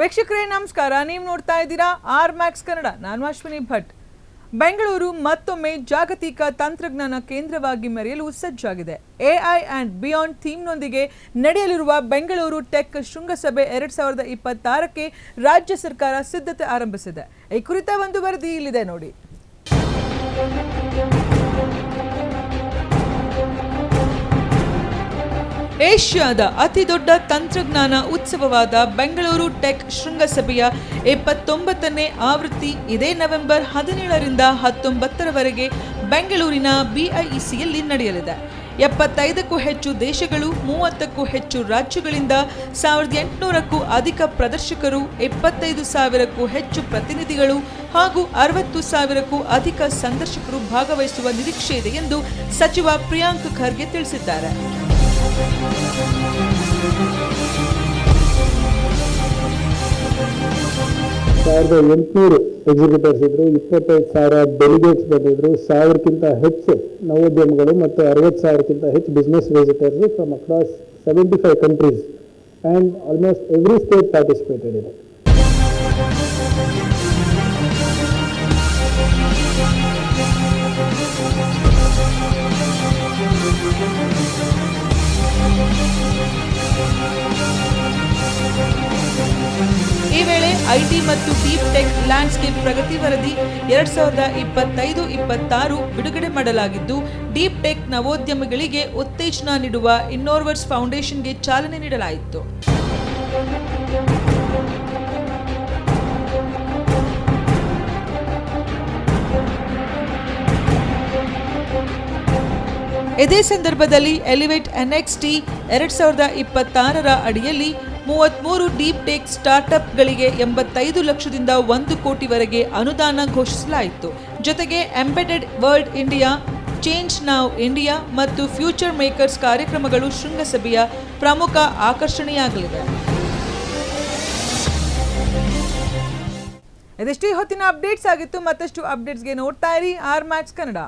ವೀಕ್ಷಕರೇ ನಮಸ್ಕಾರ. ನೀವು ನೋಡ್ತಾ ಇದ್ದೀರಾ ಆರ್ ಮ್ಯಾಕ್ಸ್ ಕನ್ನಡ. ನಾನು ಅಶ್ವಿನಿ ಭಟ್. ಬೆಂಗಳೂರು ಮತ್ತೊಮ್ಮೆ ಜಾಗತಿಕ ತಂತ್ರಜ್ಞಾನ ಕೇಂದ್ರವಾಗಿ ಮೆರೆಯಲು ಸಜ್ಜಾಗಿದೆ. ಎಐ ಅಂಡ್ ಬಿಯಾಂಡ್ ಥೀಮ್ನೊಂದಿಗೆ ನಡೆಯಲಿರುವ ಬೆಂಗಳೂರು ಟೆಕ್ ಶೃಂಗಸಭೆ 2026ಕ್ಕೆ ರಾಜ್ಯ ಸರ್ಕಾರ ಸಿದ್ಧತೆ ಆರಂಭಿಸಿದೆ. ಈ ಕುರಿತ ಒಂದು ವರದಿ ಇಲ್ಲಿದೆ ನೋಡಿ. ಏಷ್ಯಾದ ಅತಿದೊಡ್ಡ ತಂತ್ರಜ್ಞಾನ ಉತ್ಸವವಾದ ಬೆಂಗಳೂರು ಟೆಕ್ ಶೃಂಗಸಭೆಯ 79ನೇ ಆವೃತ್ತಿ ಇದೇ ನವೆಂಬರ್ 17ರಿಂದ 19ರವರೆಗೆ ಬೆಂಗಳೂರಿನ ಬಿಐಇಸಿಯಲ್ಲಿ ನಡೆಯಲಿದೆ. 75ಕ್ಕೂ ಹೆಚ್ಚು ದೇಶಗಳು, 30ಕ್ಕೂ ಹೆಚ್ಚು ರಾಜ್ಯಗಳಿಂದ 1800ಕ್ಕೂ ಅಧಿಕ ಪ್ರದರ್ಶಕರು, 25,000ಕ್ಕೂ ಹೆಚ್ಚು ಪ್ರತಿನಿಧಿಗಳು ಹಾಗೂ 60,000ಕ್ಕೂ ಅಧಿಕ ಸಂದರ್ಶಕರು ಭಾಗವಹಿಸುವ ನಿರೀಕ್ಷೆ ಇದೆ ಎಂದು ಸಚಿವ ಪ್ರಿಯಾಂಕ್ ಖರ್ಗೆ ತಿಳಿಸಿದ್ದಾರೆ. 1800 ಎಕ್ಸಿಕ್ಯೂಟರ್ಸ್ ಇದ್ರು, 25,000 ಡೆಲಿಗೇಟ್ಸ್ ಬಂದಿದ್ರು, 1000ಕ್ಕಿಂತ ಹೆಚ್ಚು ನವೋದ್ಯಮಗಳು ಮತ್ತು 60,000ಕ್ಕಿಂತ ಹೆಚ್ಚು business visitors from across 75 countries and almost every state participated ಇದೆ. ಈ ವೇಳೆ ಐಟಿ ಮತ್ತು ಡೀಪ್ ಟೆಕ್ ಲ್ಯಾಂಡ್ಸ್ಕೇಪ್ ಪ್ರಗತಿ ವರದಿ 2025-26 ಬಿಡುಗಡೆ ಮಾಡಲಾಗಿದ್ದು, ಡೀಪ್ ಟೆಕ್ ನವೋದ್ಯಮಗಳಿಗೆ ಉತ್ತೇಜನ ನೀಡುವ ಇನ್ನೋರ್ವರ್ಸ್ ಫೌಂಡೇಶನ್ಗೆ ಚಾಲನೆ ನೀಡಲಾಯಿತು. ಇದೇ ಸಂದರ್ಭದಲ್ಲಿ ಎಲಿವೇಟ್ NXT 2026ರ ಅಡಿಯಲ್ಲಿ 33 ಡೀಪ್ ಟೆಕ್ ಸ್ಟಾರ್ಟ್ಅಪ್ಗಳಿಗೆ 85 ಲಕ್ಷದಿಂದ 1 ಕೋಟಿವರೆಗೆ ಅನುದಾನ ಘೋಷಿಸಲಾಯಿತು. ಜೊತೆಗೆ embedded world India, change now India ಮತ್ತು ಫ್ಯೂಚರ್ ಮೇಕರ್ಸ್ ಕಾರ್ಯಕ್ರಮಗಳು ಶೃಂಗಸಭೆಯ ಪ್ರಮುಖ ಆಕರ್ಷಣೆಯಾಗಲಿವೆ. ಇದಷ್ಟೇ ಹೊತ್ತಿನ ಅಪ್ಡೇಟ್ಸ್ ಆಗಿತ್ತು. ಮತ್ತಷ್ಟು ಅಪ್ಡೇಟ್ಸ್ಗೆ ನೋಡ್ತಾ ಇರಿ ಆರ್ ಮ್ಯಾಕ್ಸ್ ಕನ್ನಡ.